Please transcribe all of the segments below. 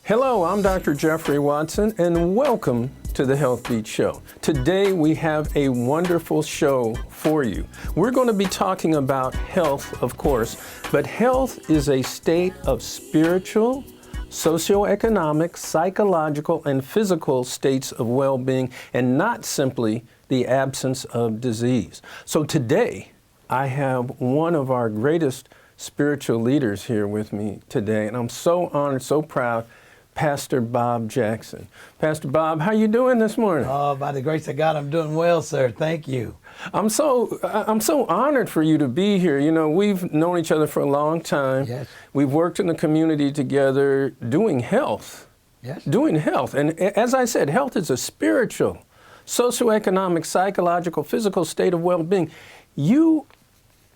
Hello, I'm Dr. Geoffrey Watson, and welcome to the Healthbeat Show. Today we have a wonderful show for you. We're going to be talking about health, of course, but health is a state of spiritual, socioeconomic, psychological, and physical states of well-being, and not simply the absence of disease. So today, I have one of our greatest spiritual leaders here with me today, and I'm so honored, so proud, Pastor Bob Jackson. Pastor Bob, how you doing this morning? Oh, by the grace of God, I'm doing well, sir. Thank you. I'm so honored for you to be here. You know, we've known each other for a long time. Yes. We've worked in the community together doing health. Yes. Doing health. And as I said, health is a spiritual, socioeconomic, psychological, physical state of well-being. You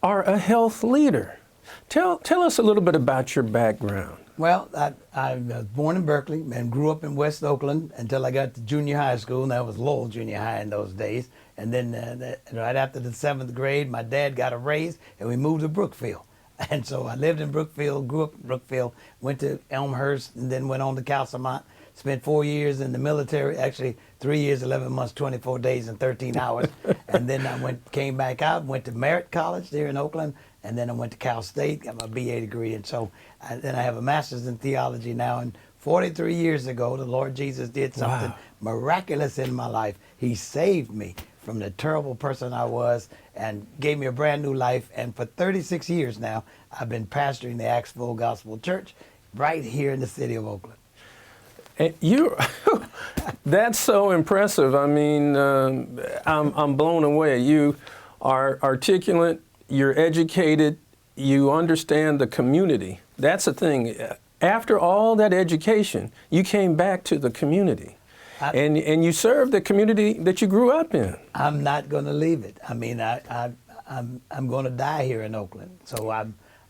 are a health leader. Tell us a little bit about your background. Well, I was born in Berkeley and grew up in West Oakland until I got to junior high school, and that was Lowell Junior High in those days. And then right after the 7th grade, my dad got a raise, and we moved to Brookfield. And so I lived in Brookfield, grew up in Brookfield, went to Elmhurst, and then went on to Castlemont. Spent 4 years in the military, actually 3 years, 11 months, 24 days, and 13 hours. And then I came back out, went to Merritt College there in Oakland, and then I went to Cal State, got my BA degree. And so then I have a master's in theology now. And 43 years ago, the Lord Jesus did something miraculous in my life. He saved me from the terrible person I was and gave me a brand new life. And for 36 years now, I've been pastoring the Acts Full Gospel Church right here in the city of Oakland. That's so impressive. I mean, I'm blown away. You are articulate, you're educated, you understand the community. That's the thing. After all that education, you came back to the community. And you served the community that you grew up in. I'm not going to leave it. I mean, I'm going to die here in Oakland. So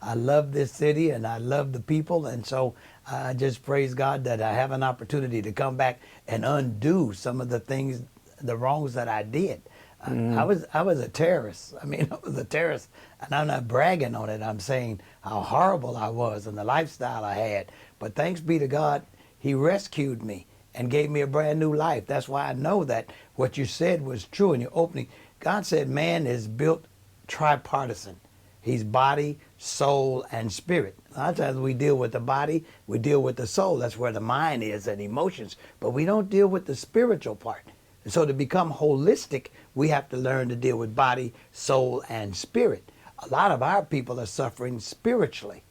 I love this city and I love the people, and so I just praise God that I have an opportunity to come back and undo some of the things, the wrongs that I did. I was a terrorist. I mean, I was a terrorist, and I'm not bragging on it. I'm saying how horrible I was and the lifestyle I had. But thanks be to God, He rescued me and gave me a brand new life. That's why I know that what you said was true in your opening. God said man is built tripartisan. He's body, soul, and spirit. A lot of times we deal with the body, we deal with the soul. That's where the mind is and emotions. But we don't deal with the spiritual part. And so to become holistic, we have to learn to deal with body, soul, and spirit. A lot of our people are suffering spiritually.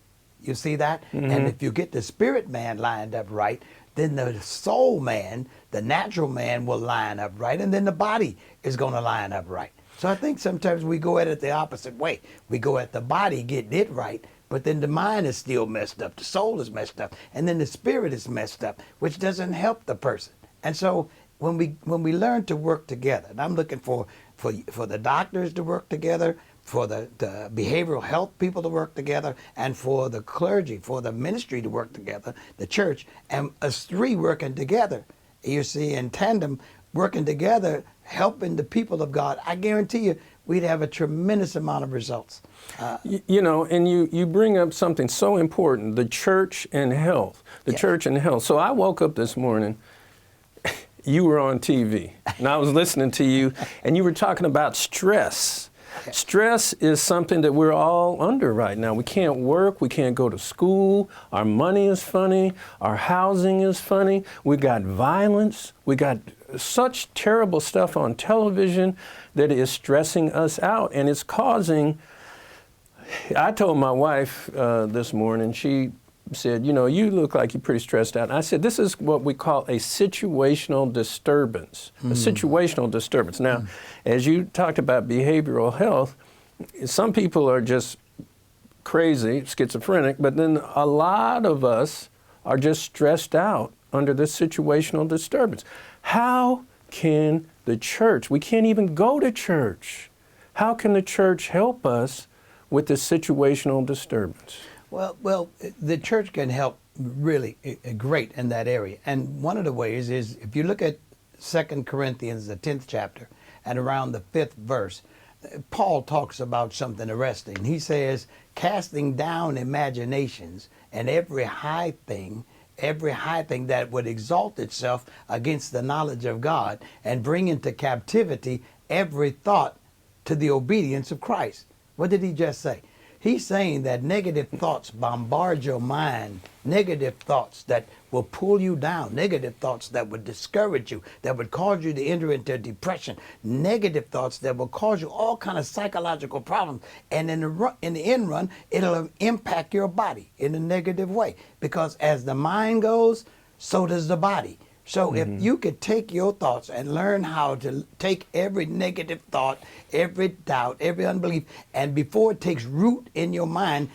You see that? Mm-hmm. And if you get the spirit man lined up right, then the soul man, the natural man, will line up right, and then the body is going to line up right. So I think sometimes we go at it the opposite way. We go at the body getting it right, but then the mind is still messed up, the soul is messed up, and then the spirit is messed up, which doesn't help the person. And so when we learn to work together, and I'm looking for the doctors to work together, for the behavioral health people to work together, and for the clergy, for the ministry to work together, the church, and us three working together, you see, in tandem, working together, helping the people of God, I guarantee you we'd have a tremendous amount of results. You know, and you bring up something so important, the church and health, the church and health. So I woke up this morning, you were on TV, and I was listening to you, and you were talking about stress. Stress is something that we're all under right now. We can't work, we can't go to school, our money is funny, our housing is funny, we got violence, we got such terrible stuff on television that is stressing us out, and it's causing, I told my wife this morning, she said, you know, you look like you're pretty stressed out. And I said, this is what we call a situational disturbance, a situational disturbance. Now, as you talked about behavioral health, some people are just crazy, schizophrenic, but then a lot of us are just stressed out under this situational disturbance. How can the church, we can't even go to church, how can the church help us with this situational disturbance? Well, the church can help really great in that area. And one of the ways is, if you look at 2 Corinthians, the 10th chapter, and around the 5th verse, Paul talks about something arresting. He says, casting down imaginations and every high thing every high thing that would exalt itself against the knowledge of God, and bring into captivity every thought to the obedience of Christ. What did he just say? He's saying that negative thoughts bombard your mind, negative thoughts that will pull you down, negative thoughts that would discourage you, that would cause you to enter into depression, negative thoughts that will cause you all kind of psychological problems. And in the end run, it'll impact your body in a negative way. Because as the mind goes, so does the body. So if you could take your thoughts and learn how to take every negative thought, every doubt, every unbelief, and before it takes root in your mind,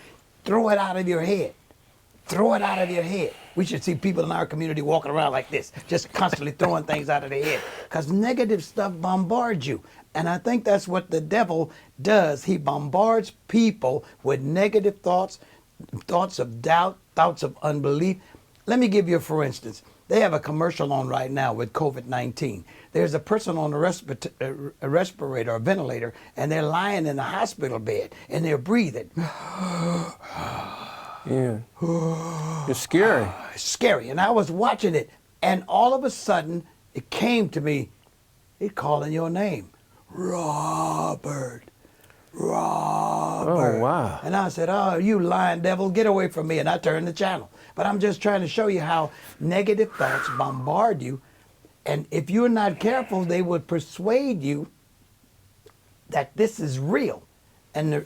throw it out of your head. Throw it out of your head. We should see people in our community walking around like this, just constantly throwing things out of their head. Because negative stuff bombards you. And I think that's what the devil does. He bombards people with negative thoughts, thoughts of doubt, thoughts of unbelief. Let me give you, for instance, they have a commercial on right now with COVID-19. There's a person on a respirator or ventilator, and they're lying in a hospital bed, and they're breathing. Yeah. It's scary. It's scary. And I was watching it, and all of a sudden, it came to me, he's calling your name. Robert. Oh, wow. And I said, oh, you lying devil, get away from me. And I turned the channel. But I'm just trying to show you how negative thoughts bombard you. And if you're not careful, they would persuade you that this is real. And the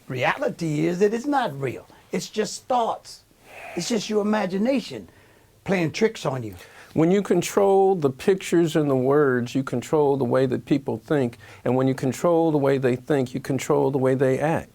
reality is that it's not real. It's just thoughts. It's just your imagination playing tricks on you. When you control the pictures and the words, you control the way that people think. And when you control the way they think, you control the way they act.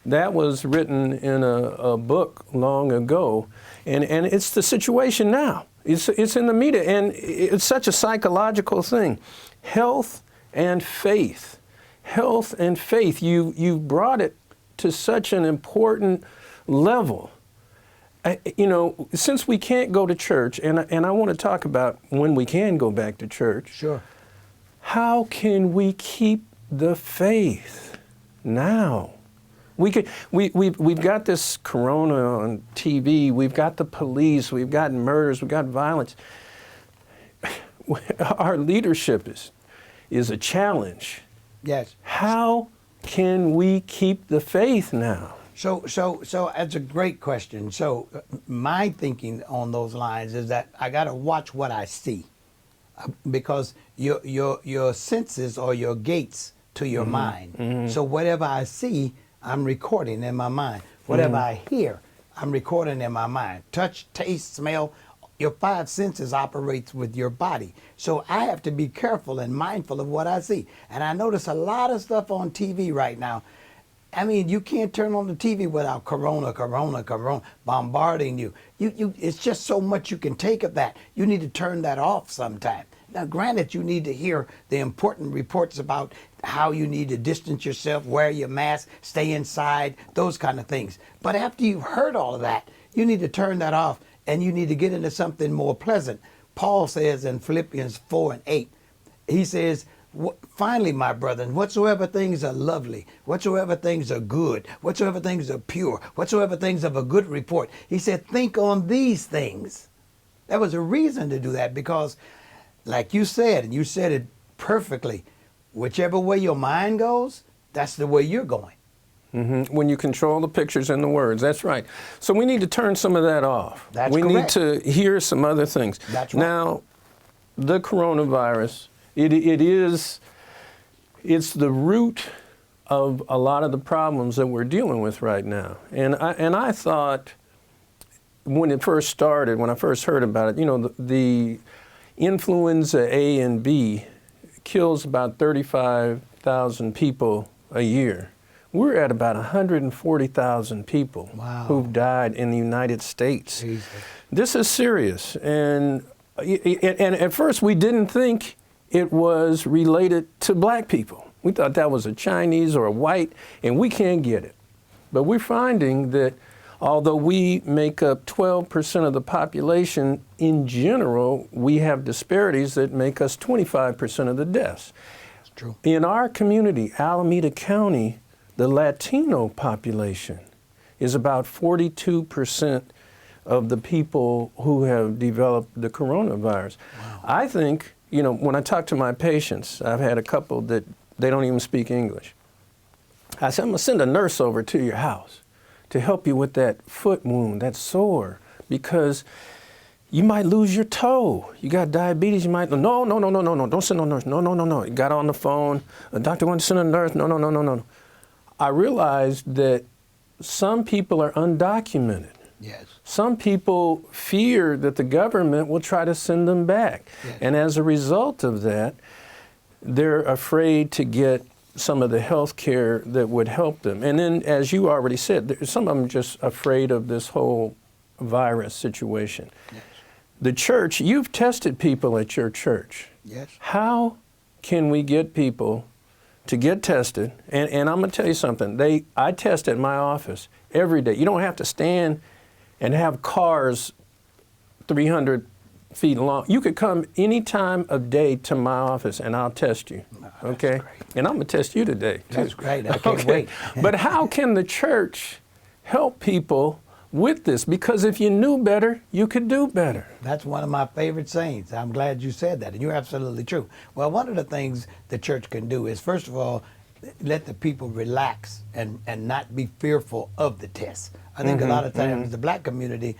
That was written in a book long ago. And it's the situation now. It's in the media. And it's such a psychological thing. Health and faith. Health and faith. You brought it to such an important level. Since we can't go to church, and I want to talk about when we can go back to church. Sure. How can we keep the faith now? We've got this corona on TV. We've got the police. We've got murders. We've got violence. Our leadership is a challenge. Yes. How can we keep the faith now? So that's a great question. So my thinking on those lines is that I got to watch what I see, because your senses are your gates to your mind. Mm-hmm. So whatever I see, I'm recording in my mind. Whatever I hear, I'm recording in my mind. Touch, taste, smell. Your five senses operates with your body. So I have to be careful and mindful of what I see. And I notice a lot of stuff on TV right now. I mean, you can't turn on the TV without corona bombarding you. It's just so much you can take of that. You need to turn that off sometime. Now, granted, you need to hear the important reports about how you need to distance yourself, wear your mask, stay inside, those kind of things. But after you've heard all of that, you need to turn that off, and you need to get into something more pleasant. Paul says in Philippians 4:8, he says, finally, my brethren, whatsoever things are lovely, whatsoever things are good, whatsoever things are pure, whatsoever things of a good report, he said, think on these things. There was a reason to do that, because like you said, and you said it perfectly, whichever way your mind goes, that's the way you're going. Mm-hmm. When you control the pictures and the words, that's right. So we need to turn some of that off. That's correct. Need to hear some other things. That's right. Now, the coronavirus, it's the root of a lot of the problems that we're dealing with right now. And I thought when it first started, when I first heard about it, the influenza A and B kills about 35,000 people a year. We're at about 140,000 people who've died in the United States. Jesus. This is serious. And at first we didn't think it was related to black people. We thought that was a Chinese or a white, and we can't get it. But we're finding that although we make up 12% of the population, in general, we have disparities that make us 25% of the deaths. That's true. In our community, Alameda County, the Latino population is about 42% of the people who have developed the coronavirus. Wow. I think, when I talk to my patients, I've had a couple that they don't even speak English. I said, I'm going to send a nurse over to your house to help you with that foot wound, that sore, because you might lose your toe. You got diabetes, you might, no, don't send no nurse, no. You got on the phone, a doctor wants to send a nurse, no. I realized that some people are undocumented. Yes. Some people fear that the government will try to send them back. Yes. And as a result of that, they're afraid to get some of the health care that would help them. And then, as you already said, some of them just afraid of this whole virus situation. Yes. The church, you've tested people at your church. Yes. How can we get people to get tested? And I'm going to tell you something. I test at my office every day. You don't have to stand and have cars 300 feet long. You could come any time of day to my office and I'll test you. Oh, okay? great. And I'm going to test you today, too. That's great. I can't wait. But how can the church help people with this? Because if you knew better, you could do better. That's one of my favorite sayings. I'm glad you said that, and you're absolutely true. Well, one of the things the church can do is, first of all, let the people relax and not be fearful of the test. I think a lot of times the black community,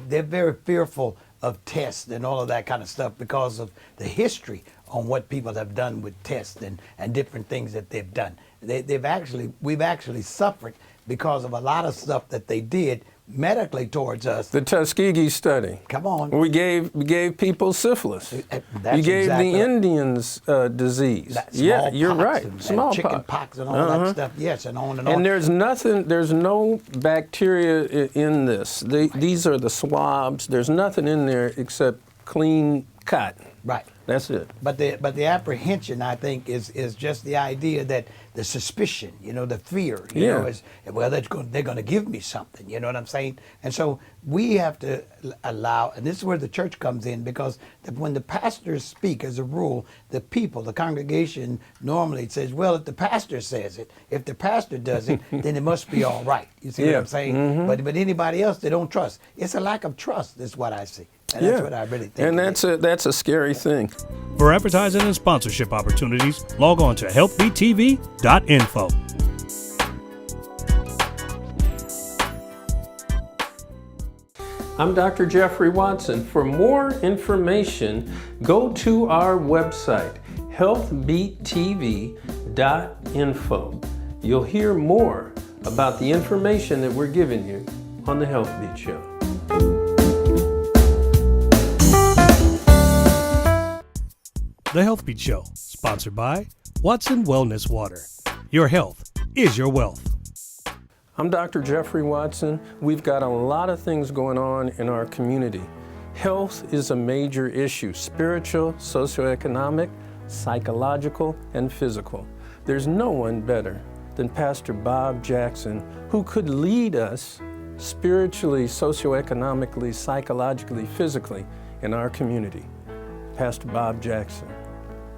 they're very fearful of tests and all of that kind of stuff because of the history on what people have done with tests and different things that they've done. We've actually suffered because of a lot of stuff that they did medically towards us. The Tuskegee study. Come on. We gave people syphilis. That's You gave exactly the right. Indians disease. Smallpox You're right. and Smallpox. chicken pox and all that stuff. Yes, and on and on. And there's no bacteria in this. These are the swabs. There's nothing in there except clean cotton. Right. That's it. But the apprehension, I think, is just the idea that the suspicion, the fear, you know, is, well, they're going to give me something, you know what I'm saying? And so we have to allow, and this is where the church comes in, because when the pastors speak, as a rule, the people, the congregation normally says, well, if the pastor says it, if the pastor does it, then it must be all right. You see what I'm saying? But anybody else, they don't trust. It's a lack of trust, is what I see. And that's what I really think. And that's a scary thing. For advertising and sponsorship opportunities, log on to healthbeattv.info. I'm Dr. Geoffrey Watson. For more information, go to our website, healthbeattv.info. You'll hear more about the information that we're giving you on the Healthbeat Show. The Healthbeat Show, sponsored by Watson Wellness Water. Your health is your wealth. I'm Dr. Geoffrey Watson. We've got a lot of things going on in our community. Health is a major issue: spiritual, socioeconomic, psychological, and physical. There's no one better than Pastor Bob Jackson, who could lead us spiritually, socioeconomically, psychologically, physically in our community. Pastor Bob Jackson.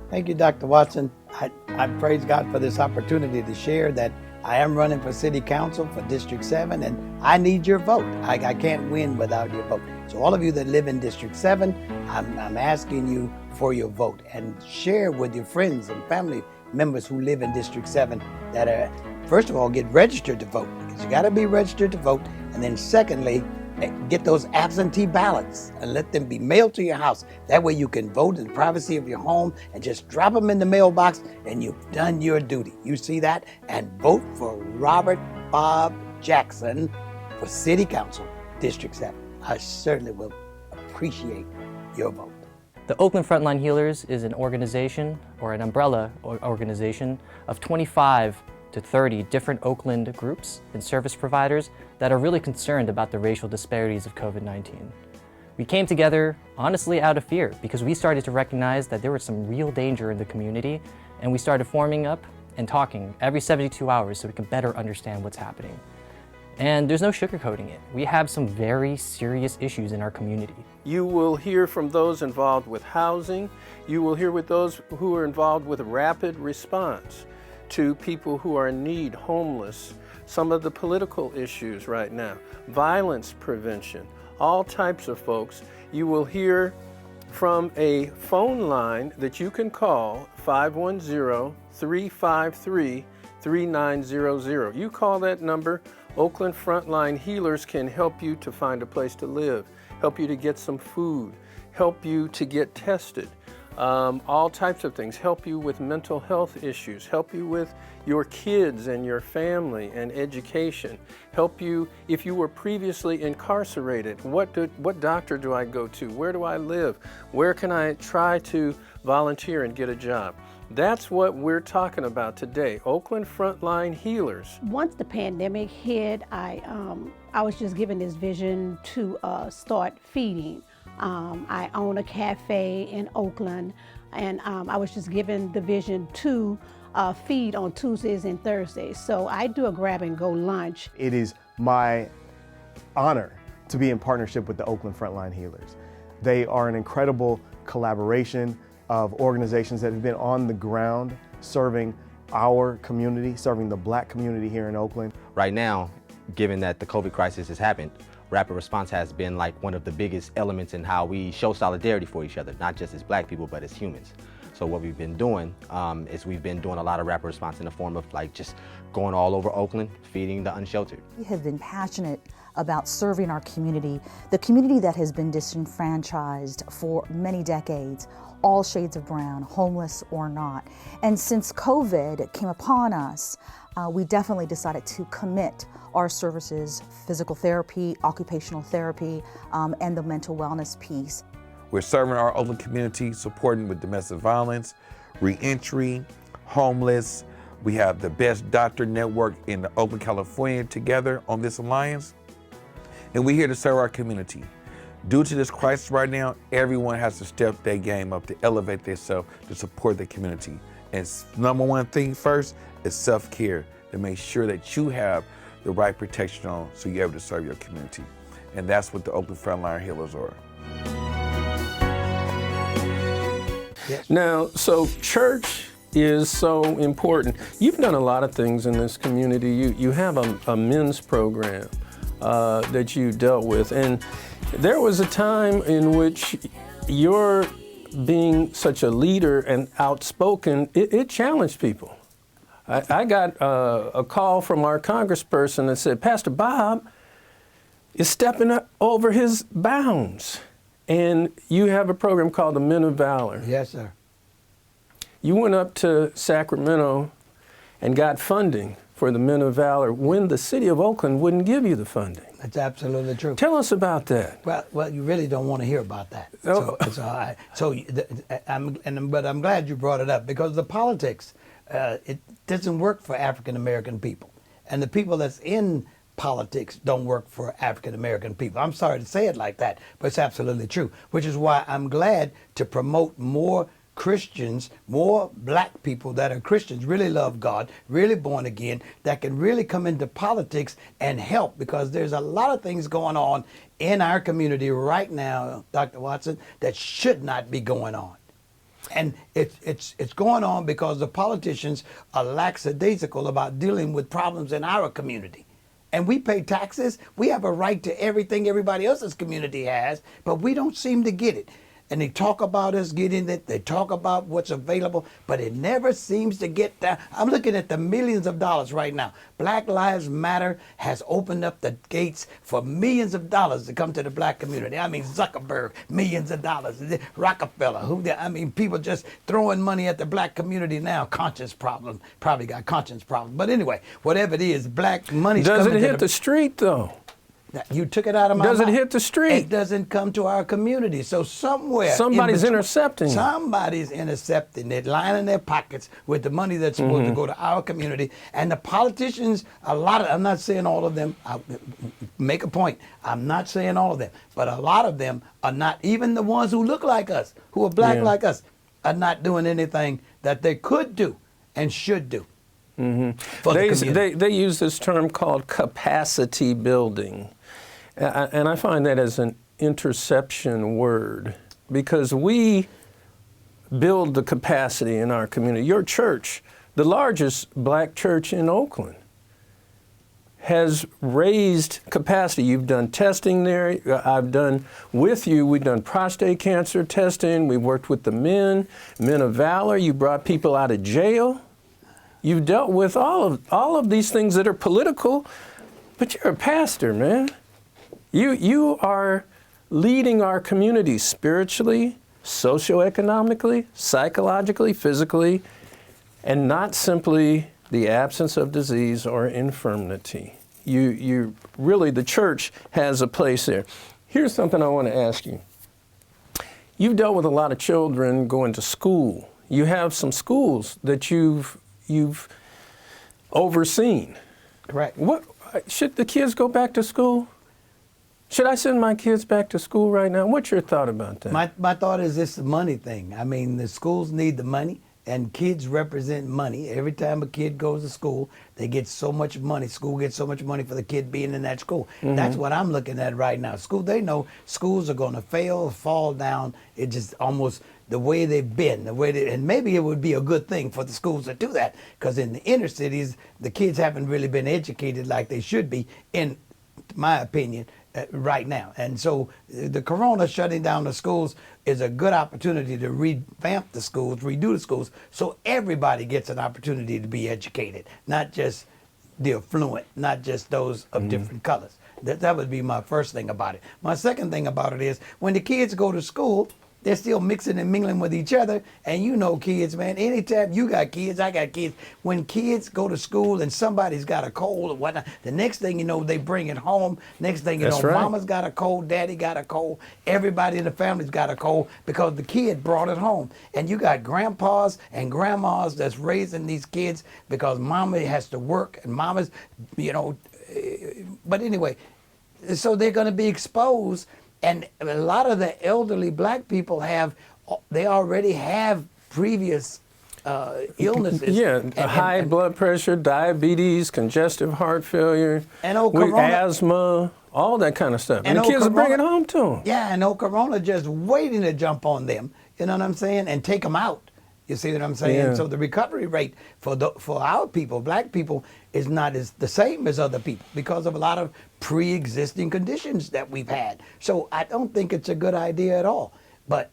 Thank you, Dr. Watson. I praise God for this opportunity to share that I am running for City Council for District 7, and I need your vote. I can't win without your vote. So all of you that live in District 7, I'm asking you for your vote, and share with your friends and family members who live in District 7 that are, first of all, get registered to vote, because you got to be registered to vote, and then secondly, get those absentee ballots and let them be mailed to your house. That way you can vote in the privacy of your home and just drop them in the mailbox, and you've done your duty. You see that? And vote for Robert Bob Jackson for City Council, District 7. I certainly will appreciate your vote. The Oakland Frontline Healers is an organization, or an umbrella organization, of 25 to 30 different Oakland groups and service providers that are really concerned about the racial disparities of COVID-19. We came together honestly out of fear, because we started to recognize that there was some real danger in the community, and we started forming up and talking every 72 hours so we can better understand what's happening. And there's no sugarcoating it. We have some very serious issues in our community. You will hear from those involved with housing. You will hear with those who are involved with rapid response to people who are in need, homeless, some of the political issues right now, violence prevention. all types of folks. You will hear from a phone line that you can call, 510-353-3900. You call that number, Oakland Frontline Healers can help you to find a place to live, help you to get some food, help you to get tested, all types of things, help you with mental health issues, help you with your kids and your family and education, help you if you were previously incarcerated. What doctor do I go to? Where do I live? Where can I try to volunteer and get a job? That's what we're talking about today, Oakland Frontline Healers. Once the pandemic hit, I was just given this vision to start feeding. I own a cafe in Oakland, and I was just given the vision to feed on Tuesdays and Thursdays. So I do a grab and go lunch. It is my honor to be in partnership with the Oakland Frontline Healers. They are an incredible collaboration of organizations that have been on the ground serving our community, serving the Black community here in Oakland. Right now, given that the COVID crisis has happened, rapid response has been like one of the biggest elements in how we show solidarity for each other, not just as Black people, but as humans. So what we've been doing is we've been doing a lot of rapid response in the form of like just going all over Oakland, feeding the unsheltered. We have been passionate about serving our community, the community that has been disenfranchised for many decades, all shades of brown, homeless or not. And since COVID came upon us, we definitely decided to commit our services, physical therapy, occupational therapy, and the mental wellness piece. We're serving our Oakland community, supporting with domestic violence, reentry, homeless. We have the best doctor network in the Oakland, California together on this alliance. And we're here to serve our community. Due to this crisis right now, everyone has to step their game up to elevate themselves to support the community. And number one thing first is self-care, to make sure that you have the right protection on so you're able to serve your community. And that's what the Oakland Frontline Healers are. Yes. Now, so church is so important. You've done a lot of things in this community. You have a men's program that you dealt with. And there was a time in which your being such a leader and outspoken, it challenged people. I got a call from our congressperson that said, Pastor Bob is stepping up over his bounds. And you have a program called the Men of Valor. Yes, sir. You went up to Sacramento and got funding for the Men of Valor when the city of Oakland wouldn't give you the funding. That's absolutely true. Tell us about that. Well, you really don't want to hear about that. Oh. But I'm glad you brought it up, because the politics, it doesn't work for African American people, and the people that's in politics don't work for African American people. I'm sorry to say it like that, but it's absolutely true. Which is why I'm glad to promote more Christians, more Black people that are Christians, really love God, really born again, that can really come into politics and help, because there's a lot of things going on in our community right now, Dr. Watson, that should not be going on. And it's going on because the politicians are lackadaisical about dealing with problems in our community. And we pay taxes. We have a right to everything everybody else's community has, but we don't seem to get it. And they talk about us getting it, they talk about what's available, but it never seems to get down. I'm looking at the millions of dollars right now. Black Lives Matter has opened up the gates for millions of dollars to come to the Black community. I mean, Zuckerberg, millions of dollars. Rockefeller, people just throwing money at the Black community now. Conscience problem, probably got conscience problem. But anyway, whatever it is, Black money's coming to Does it hit the street, though? You took it out of my mouth. Does it hit the street? It doesn't come to our community. So somewhere Somebody's intercepting. Somebody's intercepting it, lining their pockets with the money that's supposed to go to our community. And the politicians, I'm not saying all of them, make a point, I'm not saying all of them, but a lot of them are not, even the ones who look like us, who are Black like us, are not doing anything that they could do and should do. They use this term called capacity building. And I find that as an interception word, because we build the capacity in our community. Your church, the largest Black church in Oakland, has raised capacity. You've done testing there. I've done with you, we've done prostate cancer testing. We've worked with the men of valor. You brought people out of jail. You've dealt with all of these things that are political, but you're a pastor, man. You are leading our community spiritually, socioeconomically, psychologically, physically, and not simply the absence of disease or infirmity. You really, the church has a place there. Here's something I want to ask you. You've dealt with a lot of children going to school. You have some schools that you've overseen. Correct. What should the kids go back to school? Should I send my kids back to school right now? What's your thought about that? My thought is this money thing. I mean, the schools need the money, and kids represent money. Every time a kid goes to school, they get so much money. School gets so much money for the kid being in that school. Mm-hmm. That's what I'm looking at right now. They know schools are going to fail, fall down. It just almost the way they've been, and maybe it would be a good thing for the schools to do that, because in the inner cities, the kids haven't really been educated like they should be, in my opinion, right now. And so the corona shutting down the schools is a good opportunity to revamp the schools, redo the schools, so everybody gets an opportunity to be educated, not just the affluent, not just those of different colors. That would be my first thing about it. My second thing about it is when the kids go to school, they're still mixing and mingling with each other. And you know kids, man, anytime you got kids, I got kids. When kids go to school and somebody's got a cold or whatnot, the next thing you know, they bring it home. Next thing you That's know, right. Mama's got a cold, Daddy got a cold, everybody in the family's got a cold because the kid brought it home. And you got grandpas and grandmas that's raising these kids because Mama has to work and Mama's, but anyway, so they're going to be exposed. And a lot of the elderly black people they already have previous illnesses. Yeah, high blood pressure, diabetes, congestive heart failure, and corona, asthma, all that kind of stuff. And the kids bring it home to them. Yeah, and corona just waiting to jump on them, you know what I'm saying, and take them out. You see what I'm saying? Yeah. So the recovery rate for our people, black people, is not the same as other people because of a lot of pre-existing conditions that we've had. So I don't think it's a good idea at all. But,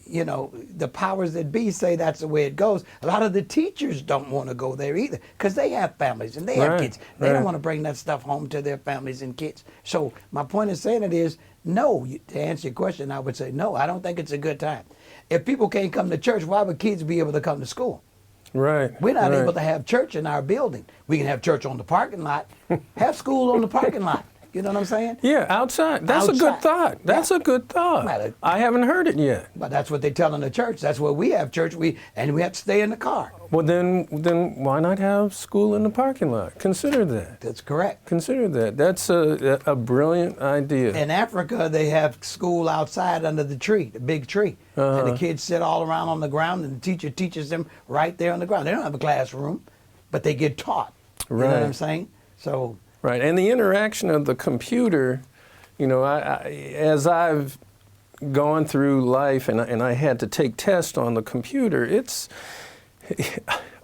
the powers that be say that's the way it goes. A lot of the teachers don't want to go there either because they have families and they have kids. They don't want to bring that stuff home to their families and kids. So my point in saying it is, no, to answer your question, I would say no, I don't think it's a good time. If people can't come to church, why would kids be able to come to school? Right. We're not able to have church in our building. We can have church on the parking lot, have school on the parking lot. You know what I'm saying? Yeah, outside. That's a good thought. That's a good thought. Well, I haven't heard it yet. But that's what they tell in the church. That's where we have church. We have to stay in the car. Well, then why not have school in the parking lot? Consider that. That's correct. Consider that. That's a brilliant idea. In Africa, they have school outside under the tree, the big tree. And the kids sit all around on the ground, and the teacher teaches them right there on the ground. They don't have a classroom, but they get taught. You know what I'm saying? So. Right, and the interaction of the computer, as I've gone through life and I had to take tests on the computer,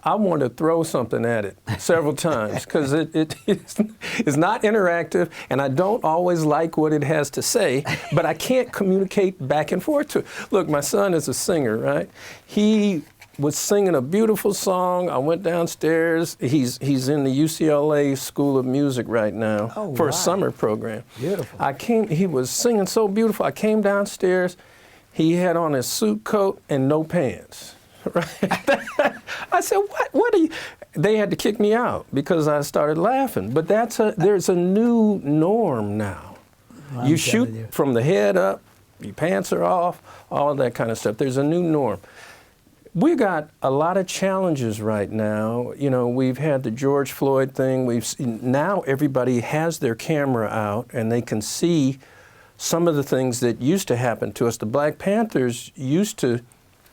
I want to throw something at it several times because it's not interactive and I don't always like what it has to say, but I can't communicate back and forth to it. Look, my son is a singer, right? He was singing a beautiful song. I went downstairs. He's in the UCLA School of Music right now for a summer program. Beautiful. He was singing so beautiful. I came downstairs. He had on his suit coat and no pants. Right? I said, what are you? They had to kick me out because I started laughing. But there's a new norm now. You shoot from the head up, your pants are off, all that kind of stuff. There's a new norm. We got a lot of challenges right now. We've had the George Floyd thing. Now everybody has their camera out and they can see some of the things that used to happen to us. The Black Panthers used to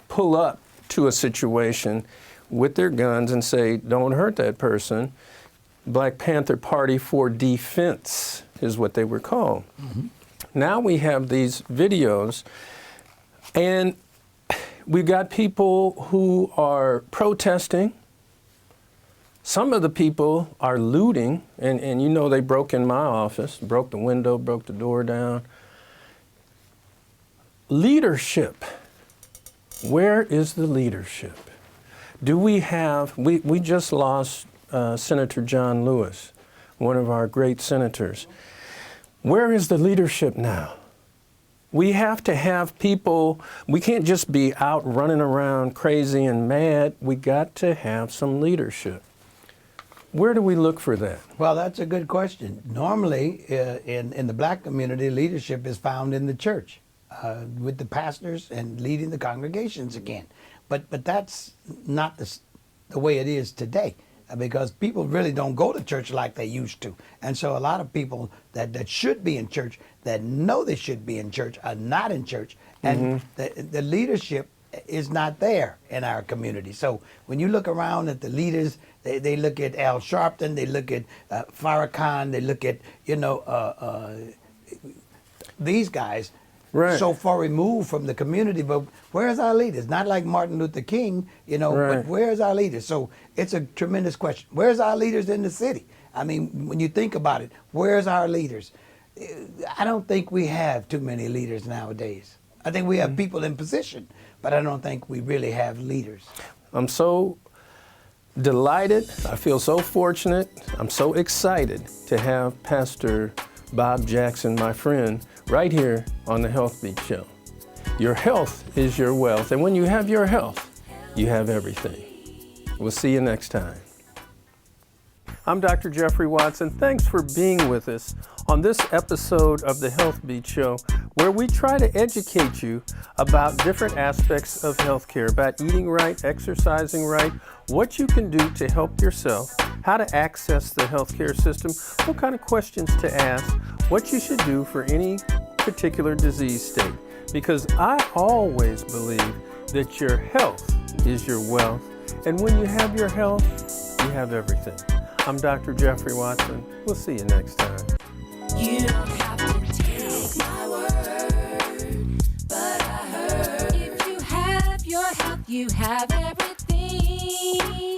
pull up to a situation with their guns and say, don't hurt that person. Black Panther Party for Defense is what they were called. Mm-hmm. Now we have these videos and we've got people who are protesting, Some of the people are looting, and you know they broke in my office, broke the window, broke the door down. Leadership. Where is the leadership? Do we have, we just lost Senator John Lewis, one of our great senators. Where is the leadership now? We have to have people, we can't just be out running around crazy and mad. We got to have some leadership. Where do we look for that? Well, that's a good question. Normally, in the black community, leadership is found in the church with the pastors and leading the congregations again. But that's not the way it is today, because people really don't go to church like they used to. And so a lot of people that should be in church, that know they should be in church, are not in church. And the leadership is not there in our community. So when you look around at the leaders, they look at Al Sharpton, they look at Farrakhan, they look at, these guys, so far removed from the community. But where's our leaders? Not like Martin Luther King, but where's our leaders? So it's a tremendous question. Where's our leaders in the city? I mean, when you think about it, where's our leaders? I don't think we have too many leaders nowadays. I think we have people in position, but I don't think we really have leaders. I'm so delighted. I feel so fortunate. I'm so excited to have Pastor Bob Jackson, my friend, right here on the Healthbeat Show. Your health is your wealth, and when you have your health, you have everything. We'll see you next time. I'm Dr. Geoffrey Watson. Thanks for being with us on this episode of the Healthbeat Show, where we try to educate you about different aspects of healthcare, about eating right, exercising right, what you can do to help yourself, how to access the healthcare system, what kind of questions to ask, what you should do for any particular disease state. Because I always believe that your health is your wealth, and when you have your health, you have everything. I'm Dr. Geoffrey Watson. We'll see you next time. You don't have to take my word, but I heard if you have your health, you have everything.